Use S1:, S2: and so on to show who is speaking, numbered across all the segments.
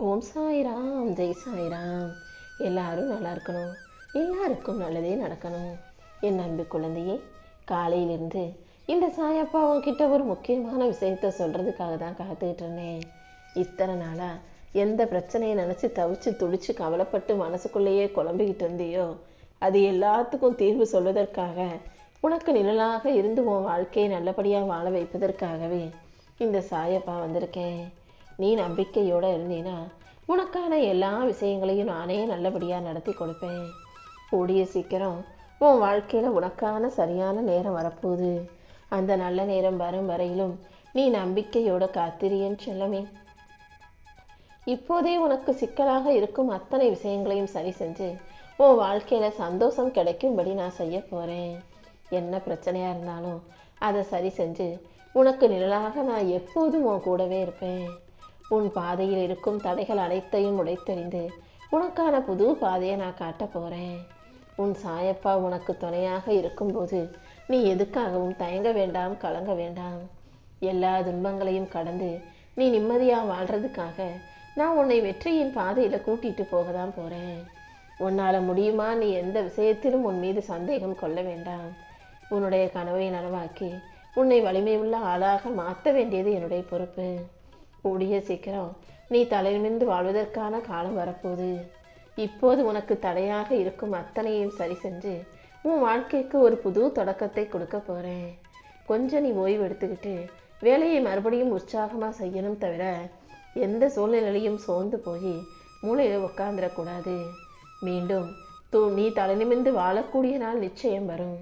S1: ஓம் சாய்ராம், ஜெய் சாய்ராம். எல்லாரும் நல்லா இருக்கணும், எல்லாருக்கும் நல்லதே நடக்கணும். என் அன்பு குழந்தையே, காலையிலிருந்து இந்த சாயப்பா உன்கிட்ட ஒரு முக்கியமான விஷயத்த சொல்றதுக்காக தான் காத்துக்கிட்டு இருந்தேன். இத்தனை நாளா எந்த பிரச்சனையை நினச்சி தவிச்சு துடிச்சு கவலைப்பட்டு மனசுக்குள்ளேயே குழம்பிக்கிட்டு இருந்தியோ, அது எல்லாத்துக்கும் தீர்வு சொல்வதற்காக, உனக்கு நிழலாக இருந்து உன் வாழ்க்கையை நல்லபடியாக வாழ வைப்பதற்காகவே இந்த சாயப்பா வந்திருக்கேன். நீ நம்பிக்கையோடு இருந்தீன்னா உனக்கான எல்லா விஷயங்களையும் நானே நல்லபடியாக நடத்தி கொடுப்பேன். கூடிய சீக்கிரம் உன் வாழ்க்கையில் உனக்கான சரியான நேரம் வரப்போகுது. அந்த நல்ல நேரம் வரும் வரையிலும் நீ நம்பிக்கையோடு காத்திரியன்னு செல்லமே. இப்போதே உனக்கு சிக்கலாக இருக்கும் அத்தனை விஷயங்களையும் சரி செஞ்சு உன் வாழ்க்கையில் சந்தோஷம் கிடைக்கும்படி நான் செய்ய போகிறேன். என்ன பிரச்சனையாக இருந்தாலும் அதை சரி செஞ்சு உனக்கு நிழலாக நான் எப்போதும் உன் கூடவே இருப்பேன். உன் பாதையில் இருக்கும் தடைகள் அனைத்தையும் உடைத்தெறிந்து உனக்கான புது பாதையை நான் காட்ட போகிறேன். உன் சாயப்பா உனக்கு துணையாக இருக்கும்போது நீ எதுக்காகவும் தயங்க வேண்டாம், கலங்க வேண்டாம். எல்லா துன்பங்களையும் கடந்து நீ நிம்மதியாக வாழ்கிறதுக்காக நான் உன்னை வெற்றியின் பாதையில் கூட்டிகிட்டு போக தான் போகிறேன். உன்னால் முடியுமா? நீ எந்த விஷயத்திலும் உன் மீது சந்தேகம் கொள்ள வேண்டாம். உன்னுடைய கனவை நனவாக்கி உன்னை வலிமை உள்ள ஆளாக மாற்ற வேண்டியது என்னுடைய பொறுப்பு. கூடிய சீக்கிரம் நீ தலைநிமிர்ந்து வாழ்வதற்கான காலம் வரப்போகுது. இப்போது உனக்கு தடையாக இருக்கும் அத்தனையும் சரி செஞ்சு உன் வாழ்க்கைக்கு ஒரு புது தொடக்கத்தை கொடுக்க போகிறேன். கொஞ்சம் நீ ஓய்வு எடுத்துக்கிட்டு வேலையை மறுபடியும் உற்சாகமாக செய்யணும். தவிர எந்த சூழ்நிலையிலையும் சோர்ந்து போய் மூளையில் உட்காந்துடக்கூடாது. மீண்டும் நீ தலைநிமிர்ந்து வாழக்கூடிய நாள் நிச்சயம் வரும்.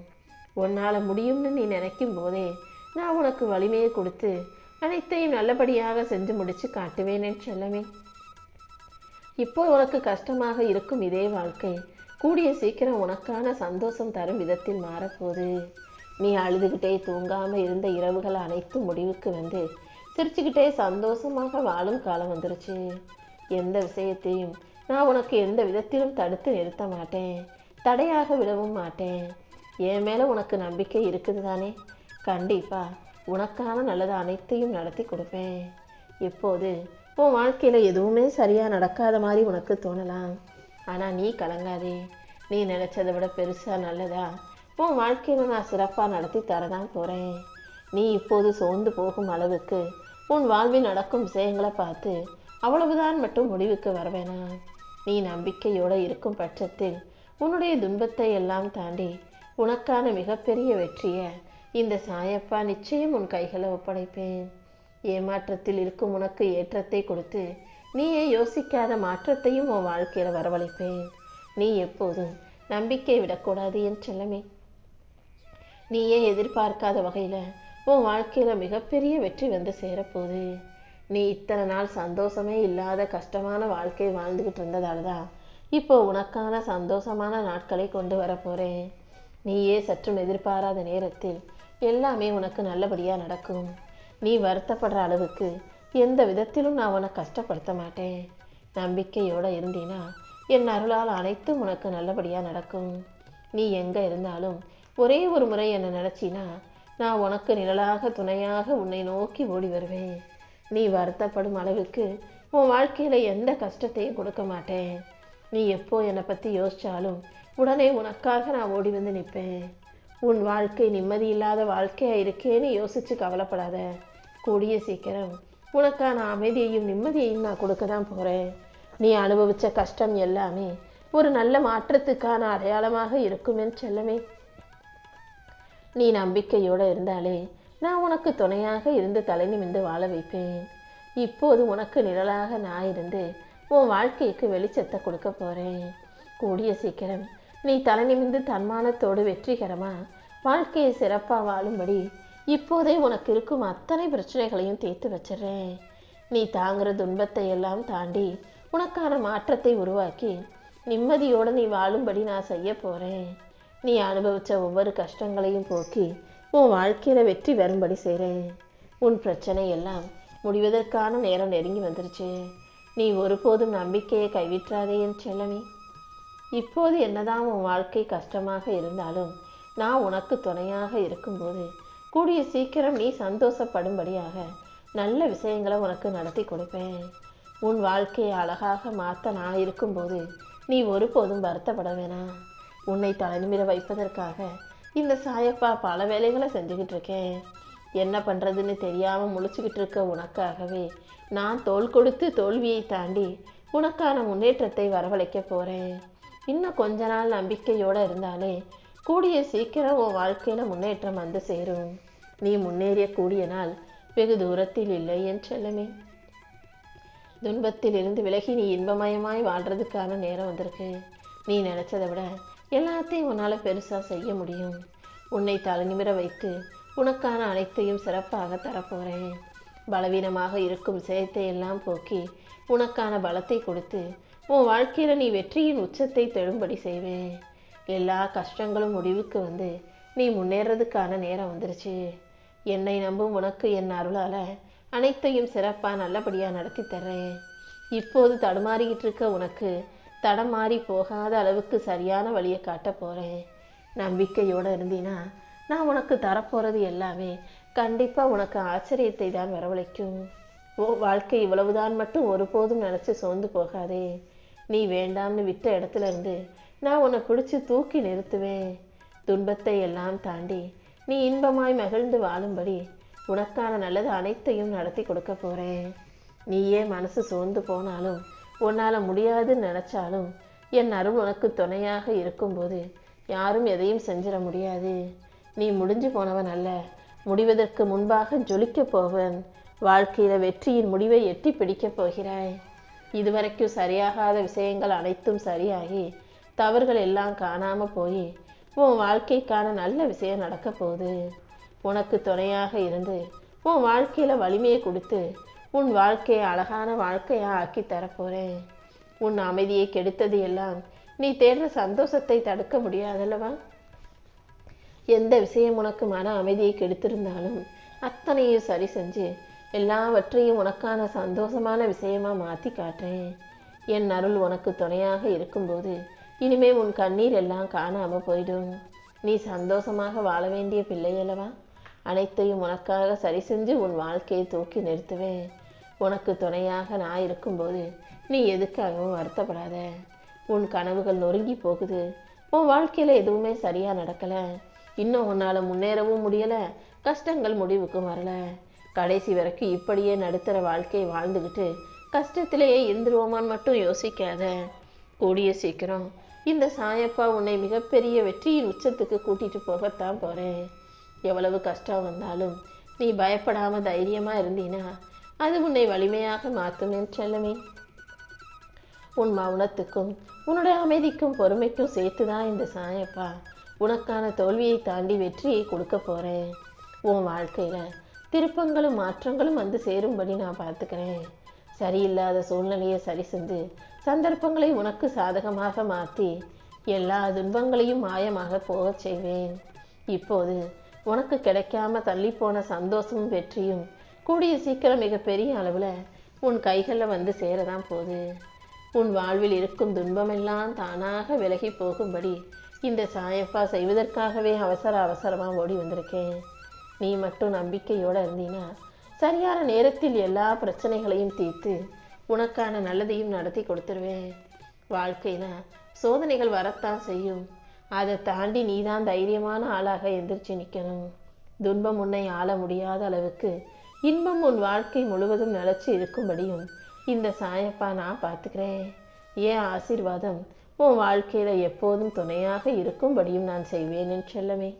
S1: உன்னால் முடியும்னு நீ நினைக்கும் போதே நான் உனக்கு வலிமையை கொடுத்து அனைத்தையும் நல்லபடியாக செஞ்சு முடிச்சு காட்டுவேனே செல்லமே. இப்போ உனக்கு கஷ்டமாக இருக்கும் இதே வாழ்க்கை கூடிய சீக்கிரம் உனக்கான சந்தோஷம் தரும் விதத்தில் மாறப்போகுது. நீ அழுதுகிட்டே தூங்காமல் இருந்த இரவுகள் அனைத்தும் முடிவுக்கு வந்து சிரிச்சுக்கிட்டே சந்தோஷமாக வாழும் காலம் வந்துருச்சு. எந்த விஷயத்தையும் நான் உனக்கு எந்த விதத்திலும் தடுத்து நிறுத்த மாட்டேன், தடையாக விடவும் மாட்டேன். என் மேலே உனக்கு நம்பிக்கை இருக்குது தானே? கண்டிப்பாக உனக்கான நல்லது அனைத்தையும் நடத்தி கொடுப்பேன். இப்போது உன் வாழ்க்கையில் எதுவுமே சரியாக நடக்காத மாதிரி உனக்கு தோணலாம். ஆனால் நீ கலங்காதே. நீ நினச்சதை விட பெருசாக நல்லதா உன் வாழ்க்கையில் நான் சிறப்பாக நடத்தி தரதான் போகிறேன். நீ இப்போது சோர்ந்து போகும் அளவுக்கு உன் வாழ்வில் நடக்கும் விஷயங்களை பார்த்து அவ்வளவுதான் மட்டும் முடிவுக்கு வரவேனா. நீ நம்பிக்கையோடு இருக்கும் பட்சத்தில் உன்னுடைய துன்பத்தை எல்லாம் தாண்டி உனக்கான மிகப்பெரிய வெற்றியை இந்த சாயப்பா நிச்சயம் உன் கைகளை ஒப்படைப்பேன். ஏமாற்றத்தில் இருக்கும் உனக்கு ஏற்றத்தை கொடுத்து நீயே யோசிக்காத மாற்றத்தையும் உன் வாழ்க்கையில் வரவழைப்பேன். நீ எப்போதும் நம்பிக்கை விடக்கூடாது என் செல்லமே. நீயே எதிர்பார்க்காத வகையில் உன் வாழ்க்கையில் மிகப்பெரிய வெற்றி வந்து சேரப்போகுது. நீ இத்தனை நாள் சந்தோஷமே இல்லாத கஷ்டமான வாழ்க்கை வாழ்ந்துக்கிட்டு இருந்ததால தான் இப்போ உனக்கான சந்தோஷமான நாட்களை கொண்டு வரப்போகிறேன். நீயே சற்றும் எதிர்பாராத நேரத்தில் எல்லாமே உனக்கு நல்லபடியாக நடக்கும். நீ வருத்தப்படுற அளவுக்கு எந்த விதத்திலும் நான் உனக்கு கஷ்டப்படுத்த மாட்டேன். நம்பிக்கையோடு இருந்தீன்னா என் அருளால் அனைத்தும் உனக்கு நல்லபடியாக நடக்கும். நீ எங்கே இருந்தாலும் ஒரே ஒரு முறை என்னை நினச்சினா நான் உனக்கு நிழலாக துணையாக உன்னை நோக்கி ஓடி வருவேன். நீ வருத்தப்படும் அளவுக்கு உன் வாழ்க்கையில் எந்த கஷ்டத்தையும் கொடுக்க மாட்டேன். நீ எப்போ என்னை பற்றி யோசித்தாலும் உடனே உனக்காக நான் ஓடி வந்து நிற்பேன். உன் வாழ்க்கை நிம்மதி இல்லாத வாழ்க்கையாக இருக்கேன்னு யோசித்து கவலைப்படாத. கூடிய சீக்கிரம் உனக்கான அமைதியையும் நிம்மதியையும் நான் கொடுக்க தான் போகிறேன். நீ அனுபவித்த கஷ்டம் எல்லாமே ஒரு நல்ல மாற்றத்துக்கான அடையாளமாக இருக்குமென்னு செல்லமே. நீ நம்பிக்கையோடு இருந்தாலே நான் உனக்கு துணையாக இருந்து தலை நிமிர்ந்து வாழ வைப்பேன். இப்போது உனக்கு நிழலாக நான் இருந்து உன் வாழ்க்கைக்கு வெளிச்சத்தை கொடுக்க போகிறேன். கூடிய சீக்கிரம் நீ தலை நிமிர்ந்து தன்மானத்தோடு வெற்றிகரமாக வாழ்க்கையை சிறப்பாக வாழும்படி இப்போதே உனக்கு இருக்கும் அத்தனை பிரச்சனைகளையும் தீர்த்து வச்சிடுறேன். நீ தாங்குகிற துன்பத்தை எல்லாம் தாண்டி உனக்கான மாற்றத்தை உருவாக்கி நிம்மதியோடு நீ வாழும்படி நான் செய்ய போகிறேன். நீ அனுபவித்த ஒவ்வொரு கஷ்டங்களையும் போக்கி உன் வாழ்க்கையில் வெற்றி வரும்படி செய்கிறேன். உன் பிரச்சனை எல்லாம் முடிவதற்கான நேரம் நெருங்கி வந்துருச்சு. நீ ஒருபோதும் நம்பிக்கையை கைவிட்டாதே என் செல்லமே. இப்போது என்னதான் உன் வாழ்க்கை கஷ்டமாக இருந்தாலும் நான் உனக்கு துணையாக இருக்கும்போது கூடிய சீக்கிரம் நீ சந்தோஷப்படும்படியாக நல்ல விஷயங்களை உனக்கு நடத்தி கொடுப்பேன். உன் வாழ்க்கையை அழகாக மாற்ற நான் இருக்கும்போது நீ ஒருபோதும் வருத்தப்பட வேணாம். உன்னை தலைநிமிர வைப்பதற்காக இந்த சாயப்பா பல வேலைகளை செஞ்சுக்கிட்டு இருக்கேன். என்ன பண்ணுறதுன்னு தெரியாமல் முழிச்சுக்கிட்டு இருக்க உனக்காகவே நான் தோள் கொடுத்து தோல்வியை தாண்டி உனக்கான முன்னேற்றத்தை வரவழைக்க போகிறேன். இன்னும் கொஞ்ச நாள் நம்பிக்கையோடு இருந்தாலே கூடிய சீக்கிரம் உன் வாழ்க்கையில் முன்னேற்றம் வந்து சேரும். நீ முன்னேறிய கூடிய நாள் வெகு தூரத்தில் இல்லை என் செல்லமே. துன்பத்தில் இருந்து விலகி நீ இன்பமயமாய் வாழ்கிறதுக்கான நேரம் வந்திருக்கு. நீ நினச்சதை விட எல்லாத்தையும் உன்னால் பெருசாக செய்ய முடியும். உன்னை தலைநிமிர வைத்து உனக்கான அனைத்தையும் சிறப்பாக தரப்போகிறேன். பலவீனமாக இருக்கும் விஷயத்தை எல்லாம் போக்கி உனக்கான பலத்தை கொடுத்து உன் வாழ்க்கையில் நீ வெற்றியின் உச்சத்தை தொடும்படி செய்வேன். எல்லா கஷ்டங்களும் முடிவுக்கு வந்து நீ முன்னேறதுக்கான நேரம் வந்துருச்சு. என்னை நம்பும் உனக்கு என் அருளால் அனைத்தையும் சிறப்பாக நல்லபடியாக நடத்தி தர்றேன். இப்போது தடுமாறிக்கிட்டு இருக்க உனக்கு தடம் மாறி போகாத அளவுக்கு சரியான வழியை காட்ட போகிறேன். நம்பிக்கையோடு இருந்தீன்னா நான் உனக்கு தரப்போகிறது எல்லாமே கண்டிப்பாக உனக்கு ஆச்சரியத்தை தான் வரவழைக்கும். வாழ்க்கை இவ்வளவுதான் மட்டும் ஒருபோதும் நினச்சி சோர்ந்து போகாதே. நீ வேண்டாம்னு விட்ட இடத்துல இருந்து நான் உன்னை பிடிச்சி தூக்கி நிறுத்துவேன். துன்பத்தை எல்லாம் தாண்டி நீ இன்பமாய் மகிழ்ந்து வாழும்படி உனக்கான நல்லது அனைத்தையும் நடத்தி கொடுக்க போகிறேன். நீயே மனசு சோர்ந்து போனாலும் உன்னால் முடியாதுன்னு நினச்சாலும் என் அருள் உனக்கு துணையாக இருக்கும்போது யாரும் எதையும் செஞ்சிட முடியாது. நீ முடிஞ்சு போனவன் அல்ல, முடிவதற்கு முன்பாக ஜொலிக்க போவன். வாழ்க்கையில் வெற்றியின் முடிவை எட்டி பிடிக்கப் போகிறாய். இதுவரைக்கும் சரியாகாத விஷயங்கள் அனைத்தும் சரியாகி தவறுகள் எல்லாம் காணாமல் போய் உன் வாழ்க்கைக்கான நல்ல விஷயம் நடக்க போகுது. உனக்கு துணையாக இருந்து உன் வாழ்க்கையில் வலிமையை கொடுத்து உன் வாழ்க்கையை அழகான வாழ்க்கையாக ஆக்கி தரப்போகிறேன். உன் அமைதியை கெடுத்தது எல்லாம் நீ தேடுற சந்தோஷத்தை தடுக்க முடியாதல்லவா? எந்த விஷயம் உனக்கு மன அமைதியை கெடுத்திருந்தாலும் அத்தனையும் சரி செஞ்சு எல்லாவற்றையும் உனக்கான சந்தோஷமான விஷயமா மாற்றி காட்டுறேன். என் அருள் உனக்கு துணையாக இருக்கும்போது இனிமே உன் கண்ணீர் எல்லாம் காணாமல் போயிடும். நீ சந்தோஷமாக வாழ வேண்டிய பிள்ளையல்லவா? அனைத்தையும் உனக்காக சரி செஞ்சு உன் வாழ்க்கையை தூக்கி நிறுத்துவேன். உனக்கு துணையாக நான் இருக்கும்போது நீ எதுக்காகவும் வருத்தப்படாத. உன் கனவுகள் நொறுங்கி போகுது. உன் வாழ்க்கையில் எதுவுமே சரியாக நடக்கலை. இன்னும் உன்னால் முன்னேறவும் முடியலை, கஷ்டங்கள் முடிவுக்கும் வரலை. கடைசி வரைக்கும் இப்படியே நடுத்தர வாழ்க்கையை வாழ்ந்துக்கிட்டு கஷ்டத்திலேயே இருந்துருவோமான்னு மட்டும் யோசிக்காத. கூடிய சீக்கிரம் இந்த சாயப்பா உன்னை மிகப்பெரிய வெற்றியின் உச்சத்துக்கு கூட்டிகிட்டு போகத்தான் போகிறேன். எவ்வளவு கஷ்டம் வந்தாலும் நீ பயப்படாமல் தைரியமாக இருந்தீனா அது உன்னை வலிமையாக மாற்றும் என் செல்லமே. உன் மௌனத்துக்கும் உன்னுடைய அமைதிக்கும் பொறுமைக்கும் சேர்த்து தான் இந்த சாயப்பா உனக்கான தோல்வியை தாண்டி வெற்றியை கொடுக்க போகிறேன். உன் வாழ்க்கையில் திருப்பங்களும் மாற்றங்களும் வந்து சேரும்படி நான் பார்த்துக்கிறேன். சரியில்லாத சூழ்நிலையை சரி செஞ்சு சந்தர்ப்பங்களை உனக்கு சாதகமாக மாற்றி எல்லா துன்பங்களையும் மாயமாக போகச் செய்வேன். இப்போது உனக்கு கிடைக்காம தள்ளிப்போன சந்தோஷமும் வெற்றியும் கூடிய சீக்கிரம் மிகப்பெரிய அளவில் உன் கைகளில் வந்து சேரதான் போகுது. உன் வாழ்வில் இருக்கும் துன்பமெல்லாம் தானாக விலகி போகும்படி இந்த சாயப்பா செய்வதற்காகவே அவசரமாக ஓடி வந்திருக்கேன். நீ மட்டும் நம்பிக்கையோடு இருந்தீனா சரியான நேரத்தில் எல்லா பிரச்சனைகளையும் தீர்த்து உனக்கான நல்லதையும் நடத்தி கொடுத்துருவேன். வாழ்க்கையில் சோதனைகள் வரத்தான் செய்யும். அதை தாண்டி நீதான் தைரியமான ஆளாக எந்திரிச்சு நிற்கணும். துன்பம் உன்னை ஆள முடியாத அளவுக்கு இன்பம் உன் வாழ்க்கை முழுவதும் நிலச்சி இருக்கும்படியும் இந்த சாயப்பா நான் பார்த்துக்கிறேன். ஏன் ஆசீர்வாதம் உன் வாழ்க்கையில் எப்போதும் துணையாக இருக்கும்படியும் நான் செய்வேன் என் செல்லமே.